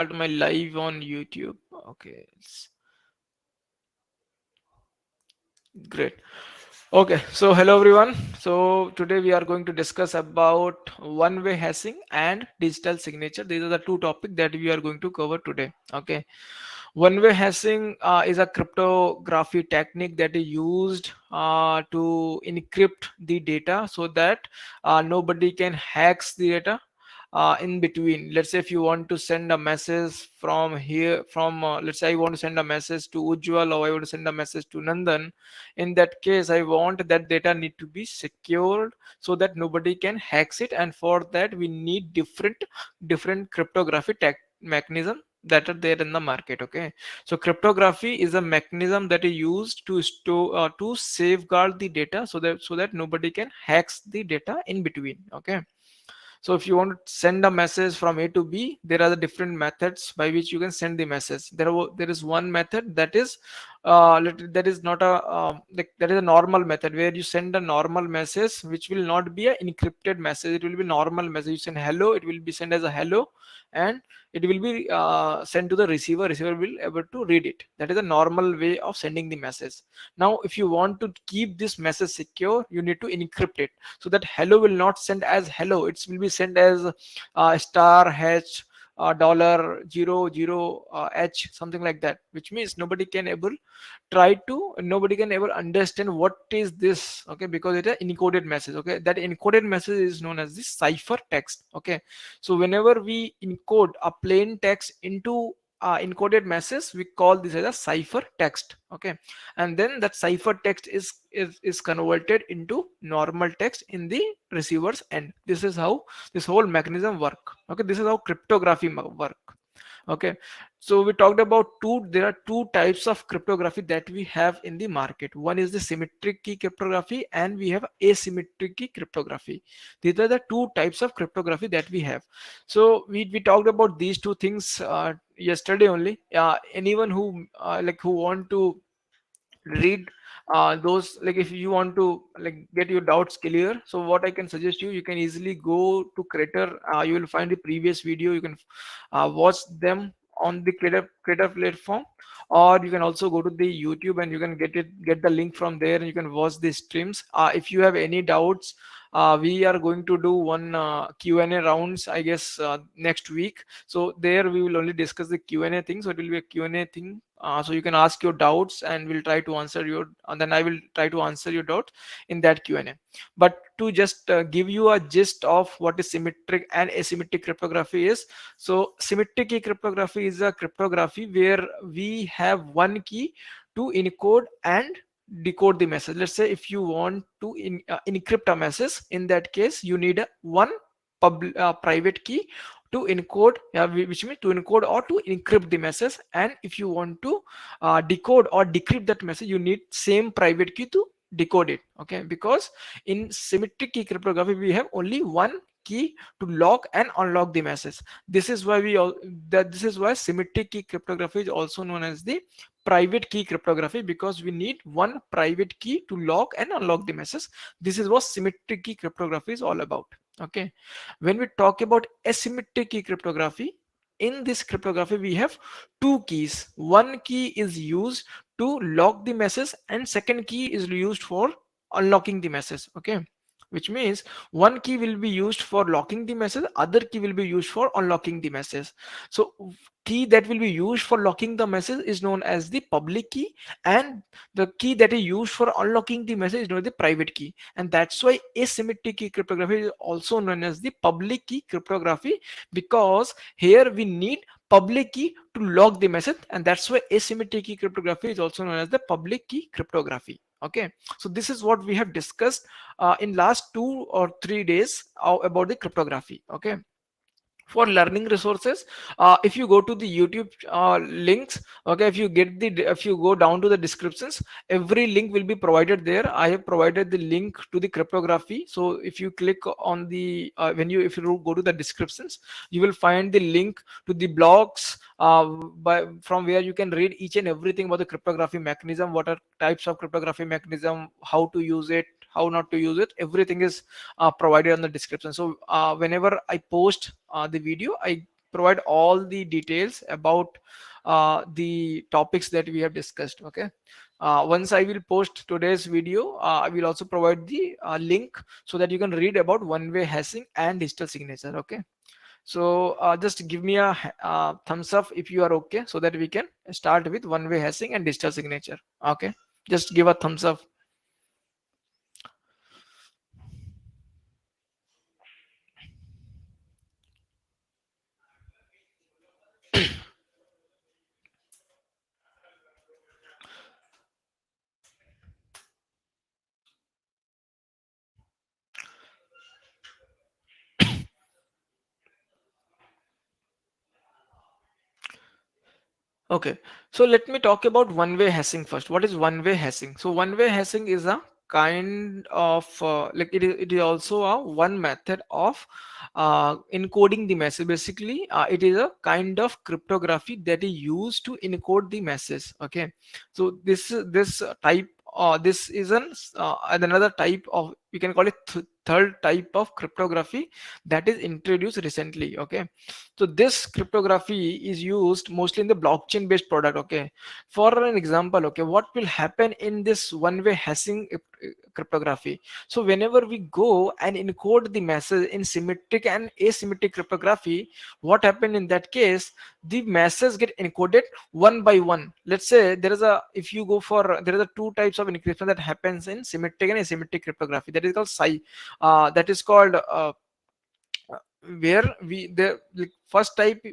start my live on YouTube. Okay, great. Okay, so hello everyone. So today we are going to discuss about one-way hashing and digital signature. These are the two topics that we are going to cover today. Okay, one-way hashing is a cryptography technique that is used to encrypt the data so that nobody can hacks the data in between. Let's say if you want to send a message from here, from let's say I want to send a message to Ujjwal, or I want to send a message to Nandan. In that case, I want that data need to be secured so that nobody can hacks it, and for that we need different cryptography mechanism that are there in the market. Okay, so cryptography is a mechanism that is used to store to safeguard the data so that nobody can hacks the data in between. Okay, so if you want to send a message from A to B, there are the different methods by which you can send the message. There is one method that is that is not a like that is a normal method where you send a normal message which will not be an encrypted message. It will be normal message. You send hello, it will be sent as a hello, and it will be sent to the receiver. Receiver will able to read it. That is a normal way of sending the message. Now if you want to keep this message secure, you need to encrypt it so that hello will not send as hello. It will be sent as star h dollar zero zero h, something like that, which means nobody can ever understand what is this. Okay, because it is an encoded message. Okay, that encoded message is known as the cipher text. Okay, so whenever we encode a plain text into encoded message, we call this as a cipher text. Okay, and then that cipher text is converted into normal text in the receiver's end. This is how this whole mechanism work. Okay, this is how cryptography work. Okay, so we talked about there are two types of cryptography that we have in the market. One is the symmetric key cryptography, and we have asymmetric key cryptography. These are the two types of cryptography that we have. So we talked about these two things yesterday only. Anyone who who want to read those, like if you want to like get your doubts clear, so what I can suggest you can easily go to Creator. You will find the previous video. You can watch them on the creator platform, or you can also go to the YouTube and you can get the link from there, and you can watch the streams. If you have any doubts, we are going to do one Q&A rounds, I guess, next week. So there we will only discuss the Q&A thing. So it will be a Q&A thing. So you can ask your doubts, and we'll try to answer your, and then I will try to answer your doubt in that Q&A. But to just give you a gist of what is symmetric and asymmetric cryptography is, so symmetric key cryptography is a cryptography where we have one key to encode and decode the message. Let's say if you want to encrypt a message, in that case you need one private key to encode, which means to encode or to encrypt the message. And if you want to decode or decrypt that message, you need same private key to decode it. Okay, because in symmetric key cryptography we have only one key to lock and unlock the message. This is why this is why symmetric key cryptography is also known as the private key cryptography, because we need one private key to lock and unlock the message. This is what symmetric key cryptography is all about. Okay, when we talk about asymmetric key cryptography, in this cryptography we have two keys. One key is used to lock the message, and second key is used for unlocking the message. Okay, which means one key will be used for locking the message, other key will be used for unlocking the message. So key that will be used for locking the message is known as the public key, and the key that is used for unlocking the message is known as the private key. And that's why asymmetric key cryptography is also known as the public key cryptography, because here we need public key to lock the message, and that's why asymmetric key cryptography is also known as the public key cryptography. Okay, so this is what we have discussed in last 2 or 3 days about the cryptography. Okay, for learning resources, if you go to the YouTube links, okay, if you go down to the descriptions, every link will be provided there. I have provided the link to the cryptography. So if you click on the if you go to the descriptions, you will find the link to the blogs from where you can read each and everything about the cryptography mechanism, what are types of cryptography mechanism, how to use it, how not to use it. Everything is provided on the description. So whenever I post the video, provide all the details about the topics that we have discussed. Okay, once I will post today's video, I will also provide the link so that you can read about one-way hashing and digital signature. Okay, so just give me a thumbs up if you are okay, so that we can start with one-way hashing and digital signature. Okay, just give a thumbs up. Okay, so let me talk about one-way hashing first. What is one-way hashing? So one-way hashing is a kind of it is also a one method of encoding the message. Basically, it is a kind of cryptography that is used to encode the message. Okay, so this type. This is another type of, we can call it third type of cryptography that is introduced recently. Okay, so this cryptography is used mostly in the blockchain based product. Okay, for an example, okay, what will happen in this one way hashing cryptography? So whenever we go and encode the message in symmetric and asymmetric cryptography, what happened in that case, the message get encoded one by one. Let's say there is a, if you go for, there is a two types of encryption that happens in symmetric and asymmetric cryptography, that is called that is called where we the like, first type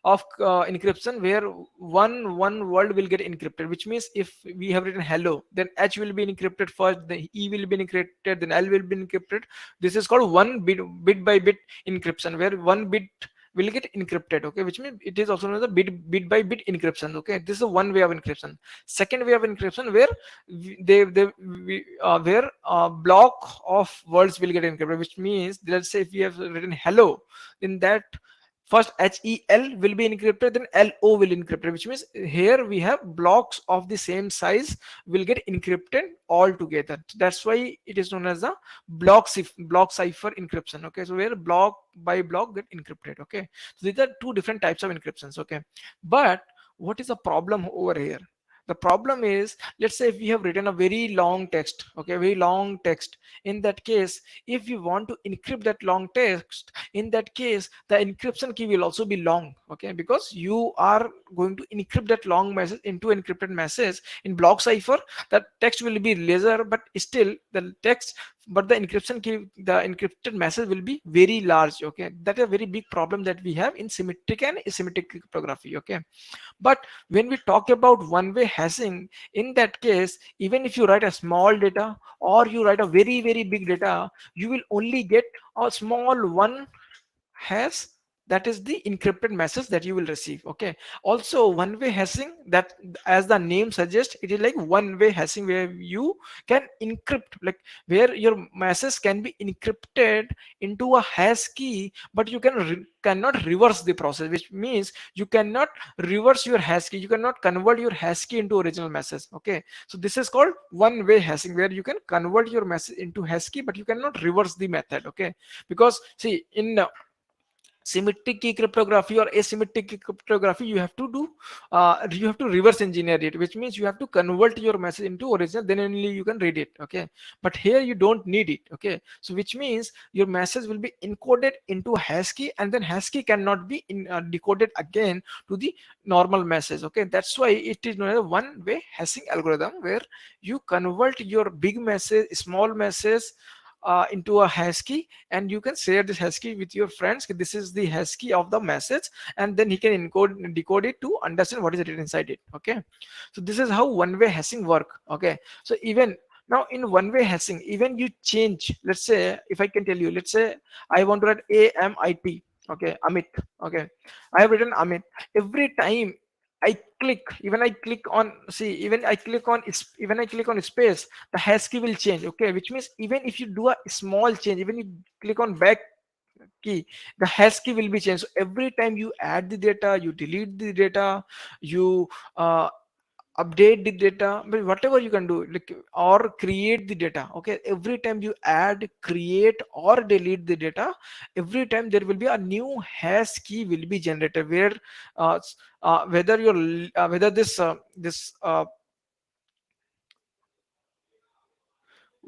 of encryption where one word will get encrypted, which means if we have written hello, then H will be encrypted first, then E will be encrypted, then L will be encrypted. This is called one bit by bit encryption, where one bit will get encrypted. Okay, which means it is also known as a bit by bit encryption. Okay, this is one way of encryption. Second way of encryption where where a block of words will get encrypted, which means, let's say if we have written hello, in that first HEL will be encrypted, then LO will encrypted, which means here we have blocks of the same size will get encrypted all together. That's why it is known as a block cipher encryption. Okay, so where block by block get encrypted. Okay, so these are two different types of encryptions. Okay, but what is the problem over here? The problem is, let's say if we have written a very long text, okay, very long text. In that case, if you want to encrypt that long text, in that case the encryption key will also be long. Okay, because you are going to encrypt that long message into encrypted message in block cipher. That text will be laser, but still the text, but the encryption key, the encrypted message will be very large. Okay, that is a very big problem that we have in symmetric and asymmetric cryptography. Okay, but when we talk about one-way hashing, in that case, even if you write a small data or you write a very big data, you will only get a small one hash. That is the encrypted message that you will receive. Okay, also one way hashing, that as the name suggests, it is like one way hashing where you can encrypt, like where your message can be encrypted into a hash key, but you cannot reverse the process, which means you cannot reverse your hash key, you cannot convert your hash key into original message. Okay, so this is called one way hashing, where you can convert your message into hash key, but you cannot reverse the method. Okay, because see, in symmetric key cryptography or asymmetric key cryptography, you have to reverse engineer it, which means you have to convert your message into original, then only you can read it. Okay, but here you don't need it. Okay, so which means your message will be encoded into a hash key, and then hash key cannot be decoded again to the normal message. Okay, that's why it is known as a one way hashing algorithm, where you convert your big message, small message, into a hash key, and you can share this hash key with your friends. This is the hash key of the message, and then he can decode it to understand what is written inside it. Okay, so this is how one way hashing work. Okay, so even now in one way hashing, even you change, let's say if I can tell you, let's say I want to write AMIT. Okay, Amit. Okay, I have written Amit. Every time I click, even I click on, see, even I click on space, the hash key will change. Okay, which means even if you do a small change, even you click on back key, the hash key will be changed. So every time you add the data, you delete the data, you update the data, but whatever you can do, like, or create the data. Okay, every time you add, create, or delete the data, every time there will be a new hash key will be generated, where whether your whether this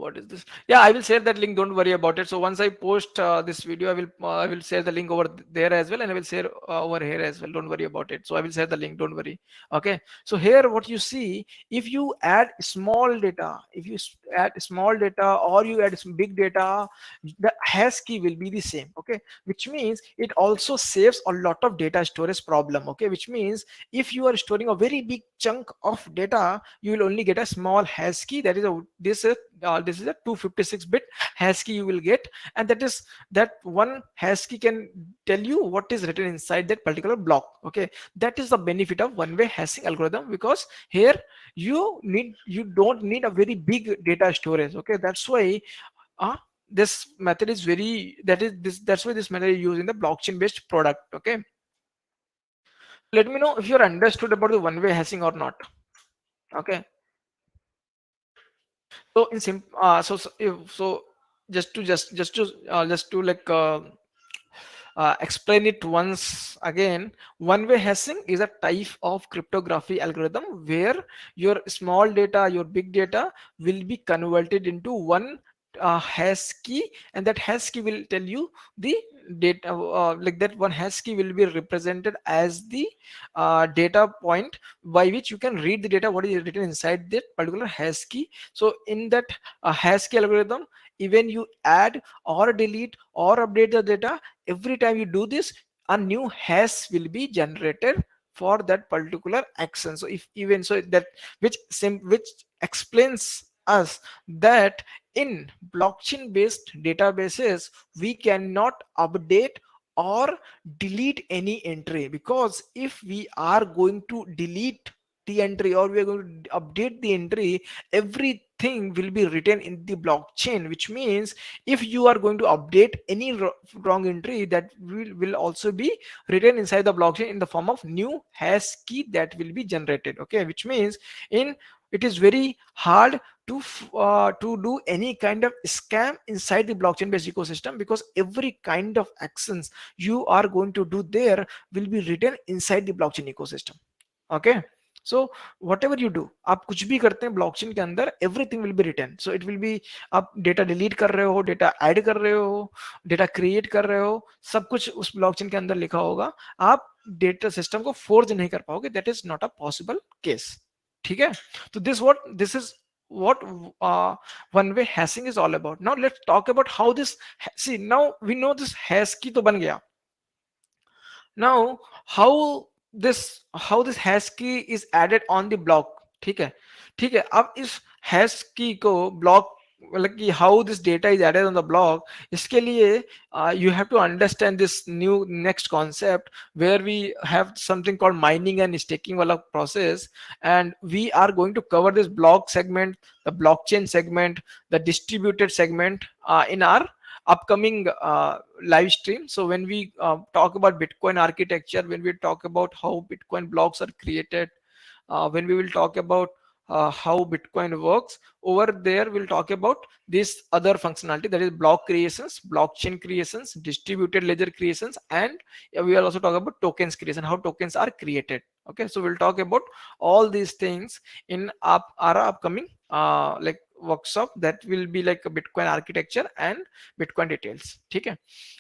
what is this? Yeah, I will share that link, don't worry about it. So once I post this video, I will share the link over there as well, and I will share over here as well, don't worry about it. So I will share the link, don't worry. Okay, so here what you see, if you add small data, if you add small data or you add some big data, the hash key will be the same. Okay, which means it also saves a lot of data storage problem. Okay, which means if you are storing a very big chunk of data, you will only get a small hash key. That is a this is a 256-bit hash key you will get, and that one hash key can tell you what is written inside that particular block. Okay, that is the benefit of one-way hashing algorithm, because here you don't need a very big data storage. Okay, that's why uh, this method is very that's why this method is used in the blockchain based product. Okay, let me know if you're understood about the one-way hashing or not. Okay, so in sim so just to like explain it once again. One-way hashing is a type of cryptography algorithm where your small data, your big data will be converted into one hash key, and that hash key will tell you the data. Like that one hash key will be represented as the data point by which you can read the data what is written inside that particular hash key. So in that hash key algorithm, even you add or delete or update the data, every time you do this, a new hash will be generated for that particular action. So if even so that which explains us that in blockchain based databases we cannot update or delete any entry, because if we are going to delete the entry or we are going to update the entry, everything will be written in the blockchain, which means if you are going to update any wrong entry, that will also be written inside the blockchain in the form of new hash key that will be generated. Okay, which means in it is very hard to do any kind of scam inside the blockchain based ecosystem, because every kind of actions you are going to do there will be written inside the blockchain ecosystem. Okay, so whatever you do, आप कुछ भी करते हैं blockchain के अंदर, everything will be written. So it will be, आप data delete कर रहे हो, डेटा ऐड कर रहे हो, डेटा क्रिएट कर रहे हो, सब कुछ उस ब्लॉकचेन के अंदर लिखा होगा. आप डेटा सिस्टम को फोर्ज नहीं कर पाओगे, that is not a possible case. ठीक है, तो this is what one way hashing is all about. Now let's talk about how this, see, now we know this hash key तो बन गया. Now how this hash key is added on the block. ठीक है, ठीक है, अब इस hash key को block, मतलब कि how this data is added on the block, इसके लिए you have to understand this new next concept where we have something called mining and staking वाला process, and we are going to cover this block segment, the blockchain segment, the distributed segment in our upcoming live stream. So when we talk about Bitcoin architecture, when we talk about how Bitcoin blocks are created, when we will talk about how Bitcoin works, over there we'll talk about this other functionality, that is block creations, blockchain creations, distributed ledger creations, and we will also talk about tokens creation, how tokens are created. Okay, so we'll talk about all these things in our upcoming like workshop, that will be like a Bitcoin architecture and Bitcoin details. ठीक है,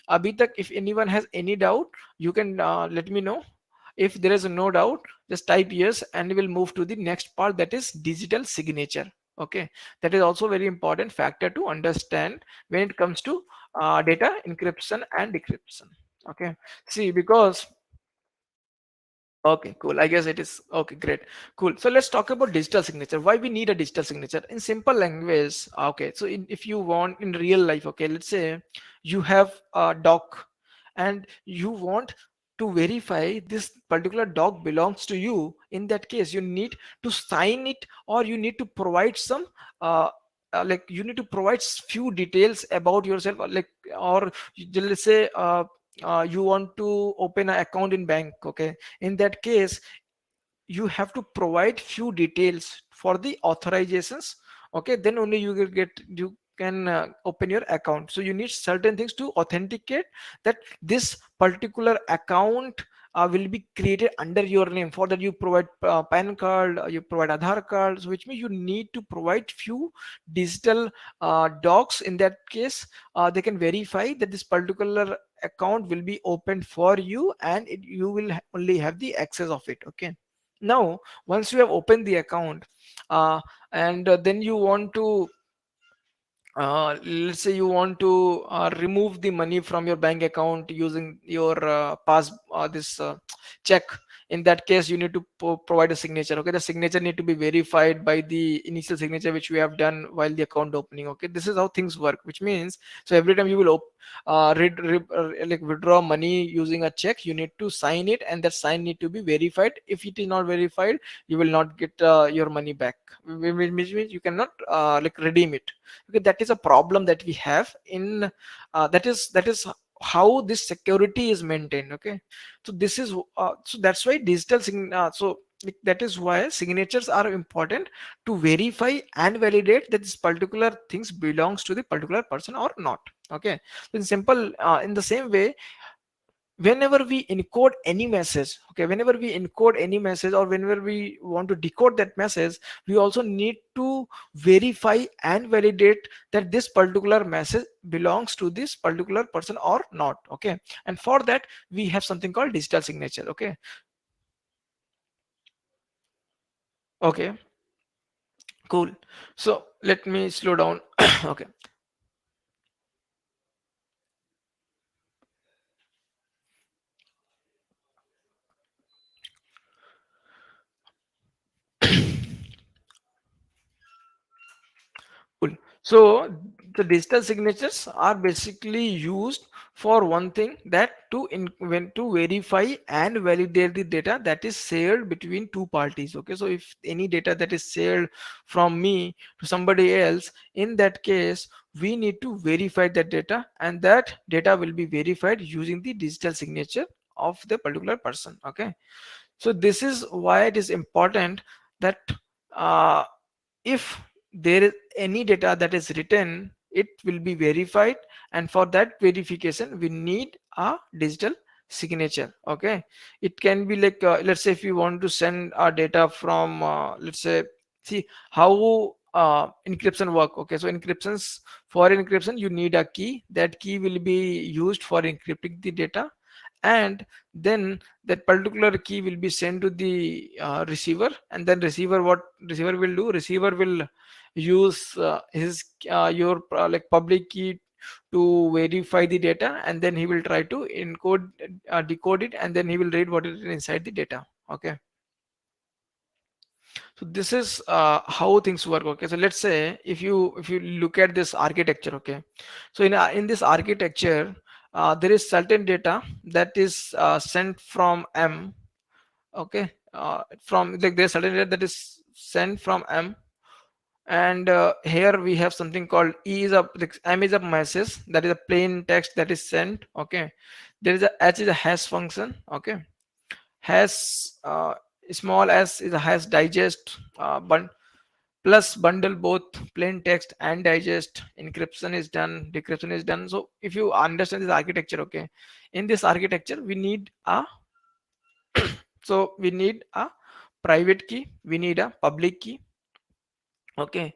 अभी तक if anyone has any doubt, you can let me know. If there is no doubt, just type yes, and we will move to the next part, that is digital signature. Okay, that is also very important factor to understand when it comes to data encryption and decryption. Okay, see, because okay, cool. I guess it is okay. Great, cool. So let's talk about digital signature. Why we need a digital signature in simple language? Okay, so if you want in real life, okay, let's say you have a doc, and you want to verify this particular doc belongs to you. In that case, you need to sign it, or you need to provide some like you need to provide few details about yourself, like, or let's say you want to open an account in bank. Okay, in that case, you have to provide few details for the authorizations. Okay, then only you will get, you can open your account. So you need certain things to authenticate that this particular account will be created under your name. For that you provide PAN card, you provide Aadhaar card, so which means you need to provide few digital docs. In that case, they can verify that this particular account will be opened for you, and you will only have the access of it. Okay, now once you have opened the account, uh, and then you want to, let's say you want to remove the money from your bank account using your pass this check. In that case, you need to provide a signature. Okay, the signature need to be verified by the initial signature which we have done while the account opening. Okay, this is how things work, which means, so every time you will like withdraw money using a check, you need to sign it, and that sign need to be verified. If it is not verified, you will not get your money back, which means you cannot like redeem it. Okay, that is a problem that we have in that is how this security is maintained. Okay, so this is so that's why like, that is why signatures are important to verify and validate that this particular things belongs to the particular person or not. Okay, in simple, in the same way, whenever we encode any message, okay, whenever we encode any message or whenever we want to decode that message, we also need to verify and validate that this particular message belongs to this particular person or not. Okay, and for that we have something called digital signature. Okay, okay, cool. So let me slow down. Okay, cool. So the digital signatures are basically used for one thing, that when to verify and validate the data that is shared between two parties. Okay, so if any data that is shared from me to somebody else, in that case we need to verify that data, and that data will be verified using the digital signature of the particular person. Okay, so this is why it is important that uh, if there is any data that is written, it will be verified, and for that verification we need a digital signature. Okay, it can be like, let's say if you want to send our data from let's say, see how encryption work. Okay, so encryptions, for encryption you need a key. That key will be used for encrypting the data, and then that particular key will be sent to the receiver, and then receiver, what receiver will do, receiver will use his your like public key to verify the data, and then he will try to encode, decode it, and then he will read what is inside the data. Okay, so this is how things work. Okay, so let's say if you look at this architecture. Okay, so in this architecture, there is certain data that is sent from M. Okay, from like there's certain data that is sent from M, and here we have something called E is a, like M is a message, that is a plain text that is sent. Okay, there is a H is a hash function. Okay, hash, small s is a hash digest, plus bundle both plain text and digest. Encryption is done, decryption is done. So if you understand this architecture, okay, in this architecture we need a so we need a private key, we need a public key. Okay,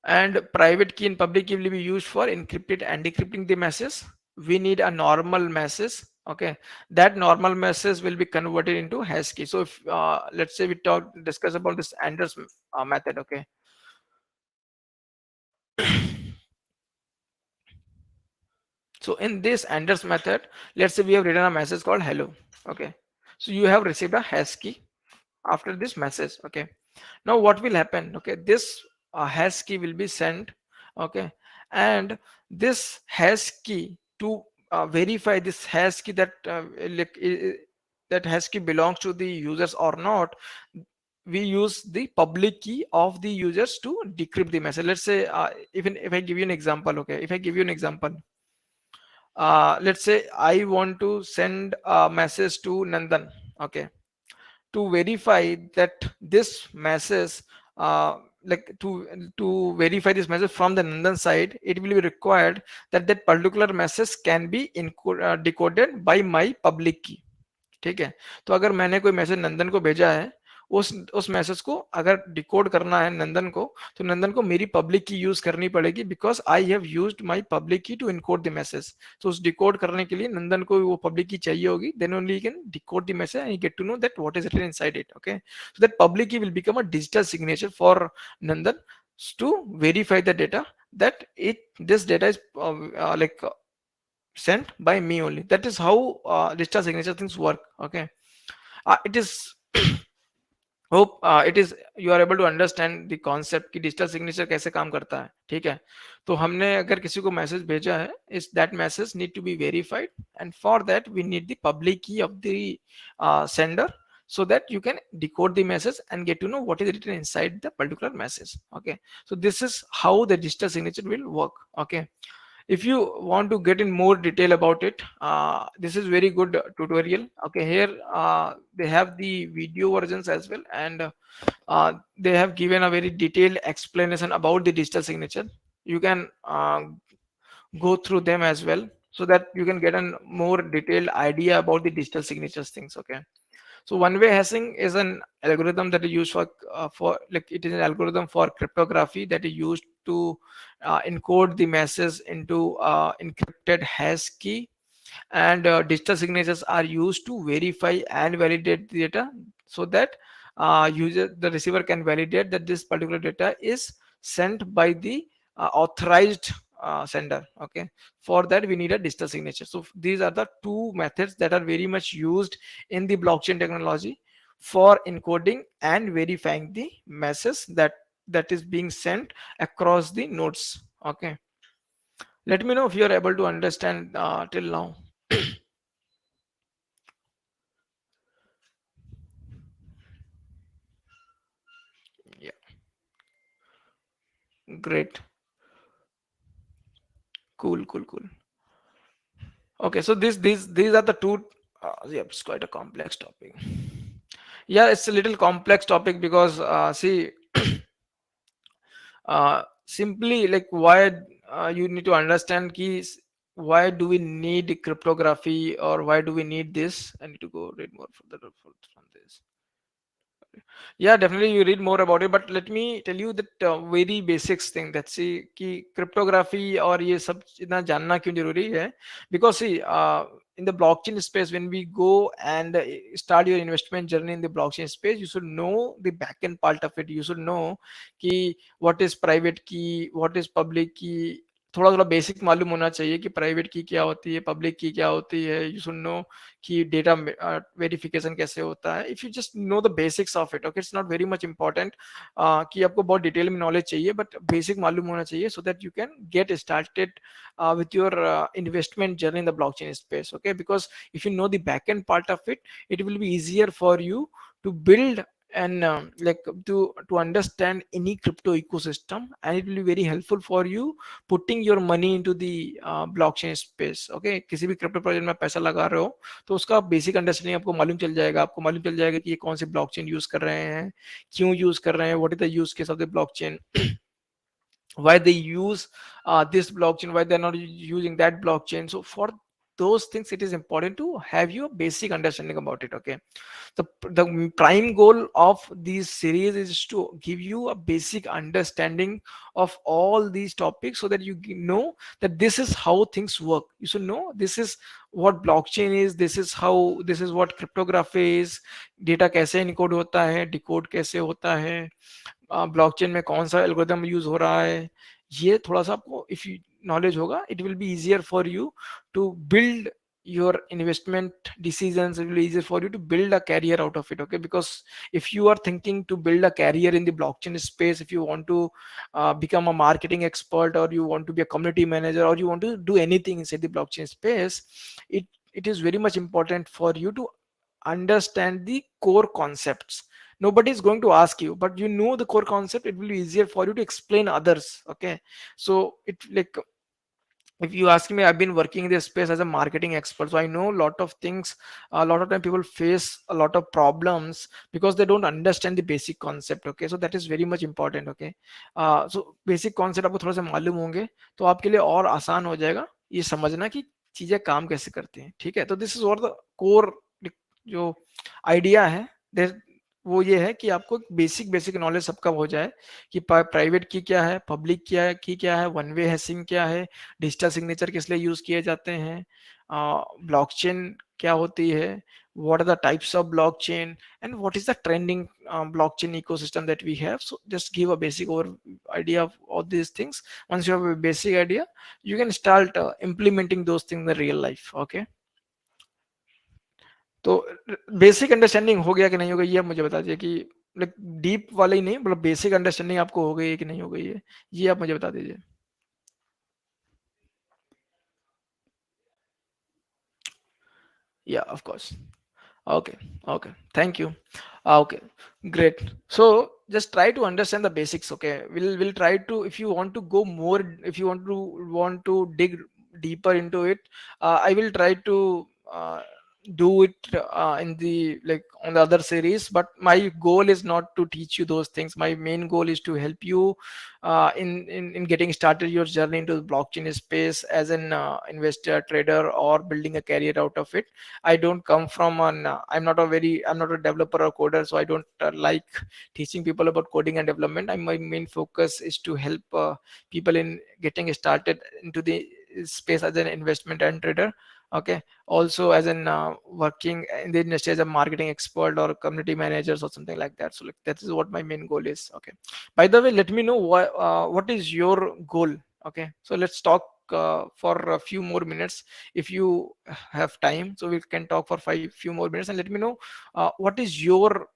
and private key and public key will be used for encrypted and decrypting the message. We need a normal message. Okay, that normal message will be converted into hash key. So if let's say we discuss about this Anders method. Okay, so in this Anders method, let's say we have written a message called hello. Okay, so you have received a hash key after this message. Okay, now what will happen? Okay, this hash key will be sent. Okay, and this hash key, to verify this hash key that like that hash key belongs to the users or not, we use the public key of the users to decrypt the message. Let's say even if I give you an example. Okay, if I give you an example, let's say I want to send a message to Nandan. Okay, to verify that this message, like to verify this message from the Nandan side, it will be required that that particular message can be decoded by my public key. ठीक है, तो अगर मैंने कोई message नंदन को भेजा है, उस मैसेज को अगर डिकोड करना है नंदन को, तो नंदन को मेरी पब्लिक की यूज करनी पड़ेगी, because I have used my public की टू इनकोड द मैसेज. तो उस डिकोड करने के लिए नंदन को वो पब्लिक की चाहिए होगी, then only you can decode the message and you get to know that what is written inside it. Okay, so that public key will become a digital signature for Nandan to verify the data that this data is like sent by me only. That is how digital signature things work. Okay, it is hope it is you are able to understand the concept कि digital signature कैसे काम करता है. ठीक है, तो हमने अगर किसी को मैसेज भेजा है, is that message need to be verified, and for that we need the public key of the sender, so that you can decode the message and get to know what is written inside the particular message. Okay, so this is how the digital signature will work. Okay, if you want to get in more detail about it, this is very good tutorial. Okay, here they have the video versions as well, and they have given a very detailed explanation about the digital signature. You can go through them as well, so that you can get a more detailed idea about the digital signatures things. Okay, so one-way hashing is an algorithm that is used for like it is an algorithm for cryptography that is used to encode the message into encrypted hash key, and digital signatures are used to verify and validate the data, so that the receiver can validate that this particular data is sent by the authorized sender. Okay, for that we need a digital signature. So these are the two methods that are very much used in the blockchain technology for encoding and verifying the message that is being sent across the nodes. Okay, let me know if you are able to understand till now. Yeah, great. Cool, cool, cool. Okay, so these are the two. Yeah, it's quite a complex topic. Yeah, it's a little complex topic because see, simply like why you need to understand keys. Why do we need cryptography, or why do we need this? I need to go read more from this. Yeah, definitely you read more about it, but let me tell you that very basics thing that see कि cryptography और ये सब इतना जानना क्यों जरूरी है, because see in the blockchain space, when we go and start your investment journey in the blockchain space, you should know the back end part of it. You should know कि what is private key, what is public key. थोड़ा थोड़ा basic मालूम होना चाहिए कि private की क्या होती है, पब्लिक की क्या होती है. यू शुड नो कि डेटा वेरिफिकेशन कैसे होता है. If you just know the basics of it, okay, it's not very much important कि आपको बहुत डिटेल में नॉलेज चाहिए, बट बेसिक मालूम होना चाहिए, so that you can get started with your investment journey in the blockchain space. Okay, because if you know the backend part of it, it will be easier for you to build and like to understand any crypto ecosystem, and it will be very helpful for you putting your money into the blockchain space. Okay, किसी भी crypto project में पैसा लगा रहे हो, तो उसका basic understanding आपको मालूम चल जाएगा. आपको मालूम चल जाएगा कि ये कौन से ब्लॉकचेन यूज कर रहे हैं, क्यों यूज कर रहे हैं, what is the use case of the blockchain, why they use this blockchain, why they're not using that blockchain. So for those things, it is important to have your basic understanding about it. Okay, the prime goal of this series is to give you a basic understanding of all these topics, so that you know that this is how things work. You should know this is what blockchain is, this is what cryptography is, data कैसे encode होता है, decode कैसे होता है, blockchain में कौन सा algorithm use हो रहा है. ये थोड़ा सा आपको इफ यू नॉलेज होगा, it will be easier for you to build your investment decisions. It will be easier for you to build a career out of it. Okay, because if you are thinking to build a career in the blockchain space, if you want to become a marketing expert, or you want to be a community manager, or you want to do anything inside the blockchain space, it is very much important for you to understand the core concepts. Nobody is going to ask you, but you know the core concept, it will be easier for you to explain others. Okay, so it like if you ask me, I've been working in this space as a marketing expert, so I know a lot of things. A lot of time people face a lot of problems because they don't understand the basic concept. Okay, so that is very much important. Okay, so basic concept आपको थोड़ा सा मालूम होंगे तो आपके लिए और आसान हो जाएगा ये समझना कि चीजें काम कैसे करती हैं। ठीक है, तो दिस इज और द कोर जो आइडिया है वो ये है कि आपको बेसिक बेसिक नॉलेज सबका हो जाए कि प्राइवेट की क्या है, पब्लिक क्या है, की क्या है, वन वे हैशिंग क्या है, डिजिटल सिग्नेचर किस लिए यूज किए जाते हैं, ब्लॉकचेन क्या होती है, what are the types of blockchain, and what is the trending blockchain ecosystem that we have. So just give a basic over idea of all these things. Once you have a basic idea, you can start implementing those things in the real life. Okay, तो basic understanding हो गया कि नहीं हो गई ये आप मुझे बता दीजिए कि लाइक डीप वाले ही नहीं, मतलब बेसिक अंडरस्टैंडिंग आपको हो गई है कि नहीं हो गई है, ये आप मुझे बता दीजिए। या of course. Okay, okay, thank you. Okay, great. So just try to understand the basics. Okay, we'll try to, if you want to go more, if you want to dig deeper into it, I will try to uh, do it in the like on the other series. But my goal is not to teach you those things. My main goal is to help you in getting started your journey into the blockchain space as an investor, trader, or building a career out of it. I don't come from an I'm not a developer or coder, so I don't like teaching people about coding and development. My main focus is to help people in getting started into the space as an investment and trader. Okay, also as an working in the industry as a marketing expert or community managers or something like that. So like that is what my main goal is. Okay, by the way, let me know what is your goal. Okay, so let's talk for a few more minutes if you have time, so we can talk for few more minutes, and let me know what is your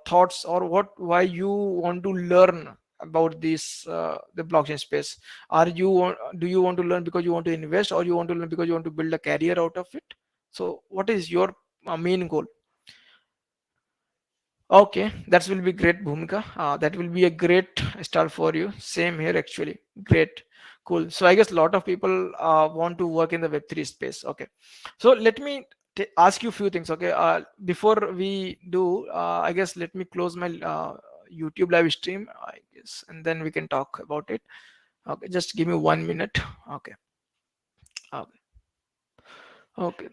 thoughts, or why you want to learn about this the blockchain space. Do you want to learn because you want to invest, or you want to learn because you want to build a career out of it? So what is your main goal? Okay, that will be great, Bhumika. That will be a great start for you. Same here, actually. Great, cool. So I guess a lot of people want to work in the Web3 space. Okay, so let me ask you a few things. Okay, before we do, I guess let me close my YouTube live stream. I guess, and then we can talk about it. Okay, just give me 1 minute. Okay, okay, okay.